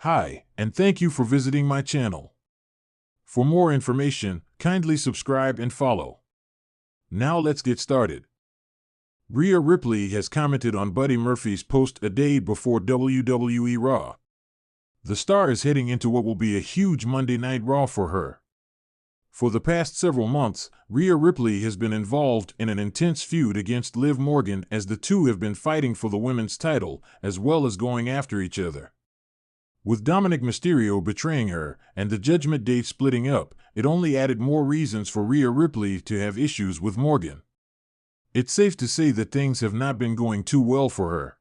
Hi, and thank you for visiting my channel. For more information, kindly subscribe and follow. Now let's get started. Rhea Ripley has commented on Buddy Murphy's post a day before WWE Raw. The star is heading into what will be a huge Monday Night Raw for her. For the past several months, Rhea Ripley has been involved in an intense feud against Liv Morgan as the two have been fighting for the women's title as well as going after each other. With Dominic Mysterio betraying her and the Judgment Day splitting up, it only added more reasons for Rhea Ripley to have issues with Morgan. It's safe to say that things have not been going too well for her.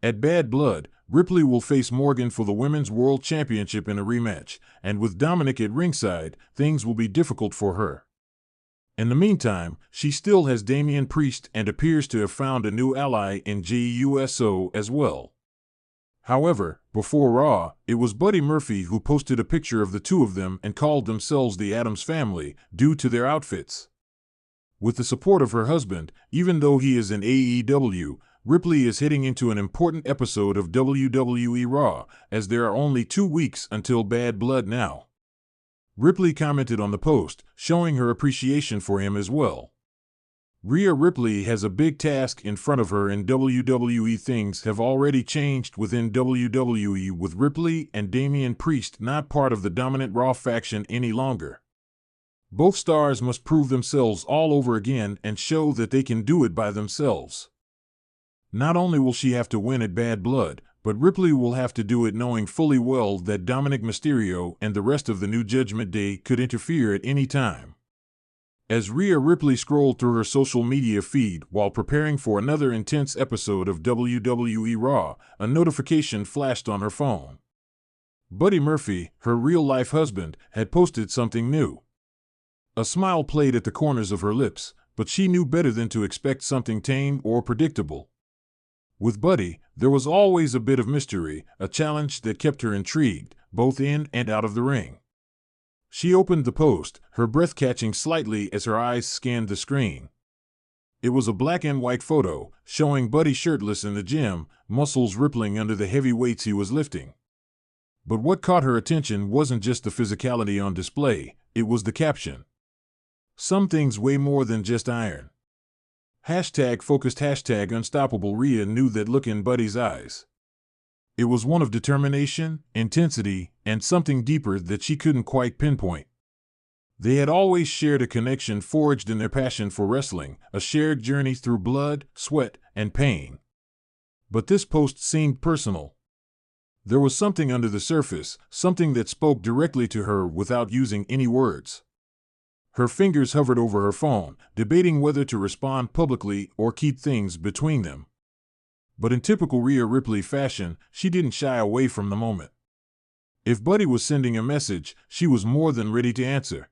At Bad Blood, Ripley will face Morgan for the Women's World Championship in a rematch, and with Dominic at ringside, things will be difficult for her. In the meantime, she still has Damian Priest and appears to have found a new ally in JUSO as well. However, before Raw, it was Buddy Murphy who posted a picture of the two of them and called themselves the Addams Family due to their outfits. With the support of her husband, even though he is in AEW, Ripley is heading into an important episode of WWE Raw, as there are only 2 weeks until Bad Blood now. Ripley commented on the post, showing her appreciation for him as well. Rhea Ripley has a big task in front of her in WWE. Things have already changed within WWE, with Ripley and Damian Priest not part of the dominant Raw faction any longer. Both stars must prove themselves all over again and show that they can do it by themselves. Not only will she have to win at Bad Blood, but Ripley will have to do it knowing fully well that Dominic Mysterio and the rest of the New Judgment Day could interfere at any time. As Rhea Ripley scrolled through her social media feed while preparing for another intense episode of WWE Raw, a notification flashed on her phone. Buddy Murphy, her real-life husband, had posted something new. A smile played at the corners of her lips, but she knew better than to expect something tame or predictable. With Buddy, there was always a bit of mystery, a challenge that kept her intrigued, both in and out of the ring. She opened the post, her breath catching slightly as her eyes scanned the screen. It was a black and white photo, showing Buddy shirtless in the gym, muscles rippling under the heavy weights he was lifting. But what caught her attention wasn't just the physicality on display, it was the caption. Some things weigh more than just iron. #focused #unstoppable. Rhea knew that look in Buddy's eyes. It was one of determination, intensity, and something deeper that she couldn't quite pinpoint. They had always shared a connection forged in their passion for wrestling, a shared journey through blood, sweat, and pain. But this post seemed personal. There was something under the surface, something that spoke directly to her without using any words. Her fingers hovered over her phone, debating whether to respond publicly or keep things between them. But in typical Rhea Ripley fashion, she didn't shy away from the moment. If Buddy was sending a message, she was more than ready to answer.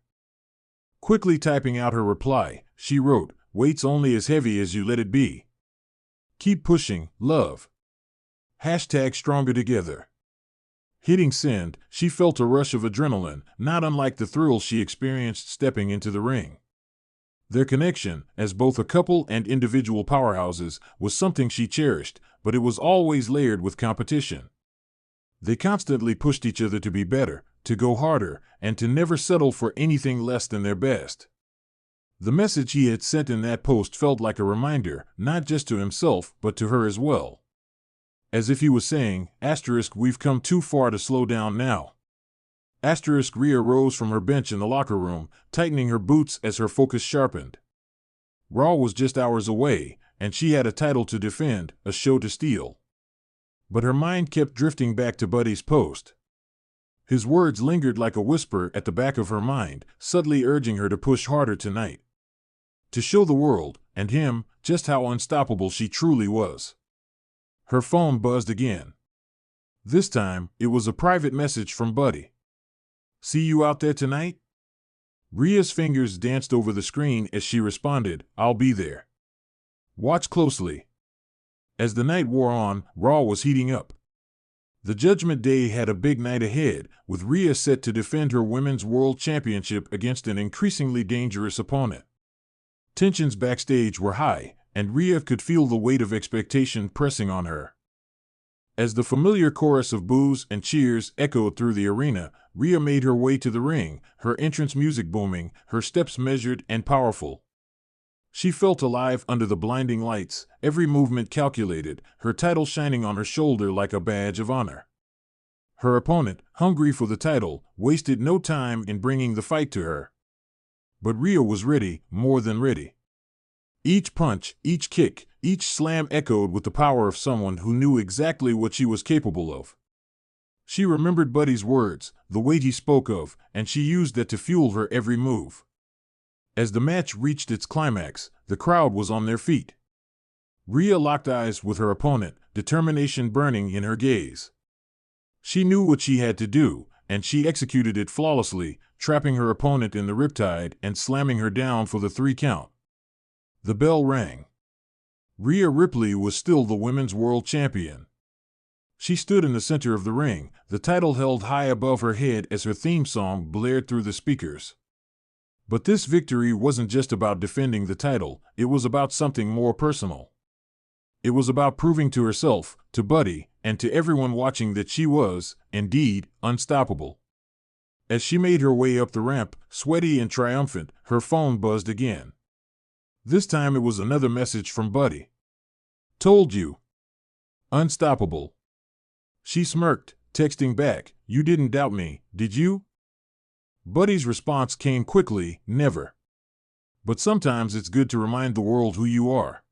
Quickly typing out her reply, she wrote, "Weight's only as heavy as you let it be. Keep pushing, love. #stronger together." Hitting send, she felt a rush of adrenaline, not unlike the thrill she experienced stepping into the ring. Their connection, as both a couple and individual powerhouses, was something she cherished, but it was always layered with competition. They constantly pushed each other to be better, to go harder, and to never settle for anything less than their best. The message he had sent in that post felt like a reminder, not just to himself, but to her as well. As if he was saying, "We've come too far to slow down now." Rhea rose from her bench in the locker room, tightening her boots as her focus sharpened. Raw was just hours away, and she had a title to defend, a show to steal. But her mind kept drifting back to Buddy's post. His words lingered like a whisper at the back of her mind, subtly urging her to push harder tonight. To show the world, and him, just how unstoppable she truly was. Her phone buzzed again. This time, it was a private message from Buddy. "See you out there tonight?" Rhea's fingers danced over the screen as she responded, "I'll be there. Watch closely." As the night wore on, Raw was heating up. The Judgment Day had a big night ahead, with Rhea set to defend her Women's World Championship against an increasingly dangerous opponent. Tensions backstage were high, and Rhea could feel the weight of expectation pressing on her. As the familiar chorus of boos and cheers echoed through the arena, Rhea made her way to the ring, her entrance music booming, her steps measured and powerful. She felt alive under the blinding lights, every movement calculated, her title shining on her shoulder like a badge of honor. Her opponent, hungry for the title, wasted no time in bringing the fight to her. But Rhea was ready, more than ready. Each punch, each kick, each slam echoed with the power of someone who knew exactly what she was capable of. She remembered Buddy's words, the weight he spoke of, and she used that to fuel her every move. As the match reached its climax, the crowd was on their feet. Rhea locked eyes with her opponent, determination burning in her gaze. She knew what she had to do, and she executed it flawlessly, trapping her opponent in the riptide and slamming her down for the 3 count. The bell rang. Rhea Ripley was still the women's world champion. She stood in the center of the ring, the title held high above her head as her theme song blared through the speakers. But this victory wasn't just about defending the title, it was about something more personal. It was about proving to herself, to Buddy, and to everyone watching that she was, indeed, unstoppable. As she made her way up the ramp, sweaty and triumphant, her phone buzzed again. This time it was another message from Buddy. "Told you. Unstoppable." She smirked, texting back, "You didn't doubt me, did you?" Buddy's response came quickly, "Never. But sometimes it's good to remind the world who you are."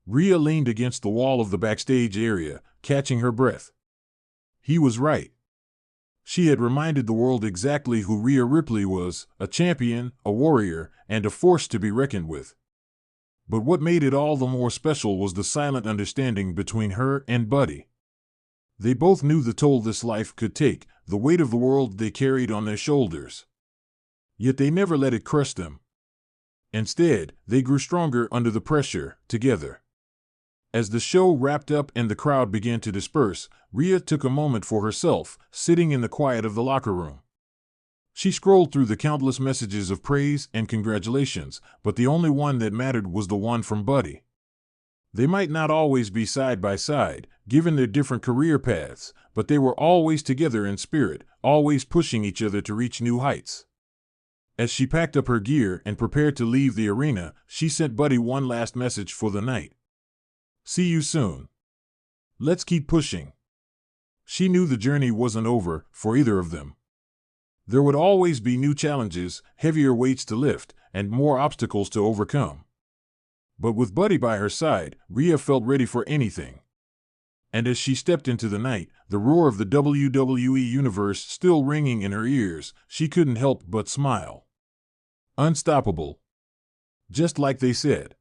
Rhea leaned against the wall of the backstage area, catching her breath. He was right. She had reminded the world exactly who Rhea Ripley was, a champion, a warrior, and a force to be reckoned with. But what made it all the more special was the silent understanding between her and Buddy. They both knew the toll this life could take, the weight of the world they carried on their shoulders. Yet they never let it crush them. Instead, they grew stronger under the pressure, together. As the show wrapped up and the crowd began to disperse, Rhea took a moment for herself, sitting in the quiet of the locker room. She scrolled through the countless messages of praise and congratulations, but the only one that mattered was the one from Buddy. They might not always be side by side, given their different career paths, but they were always together in spirit, always pushing each other to reach new heights. As she packed up her gear and prepared to leave the arena, she sent Buddy one last message for the night. "See you soon. Let's keep pushing." She knew the journey wasn't over for either of them. There would always be new challenges, heavier weights to lift, and more obstacles to overcome. But with Buddy by her side, Rhea felt ready for anything. And as she stepped into the night, the roar of the WWE Universe still ringing in her ears, she couldn't help but smile. Unstoppable. Just like they said.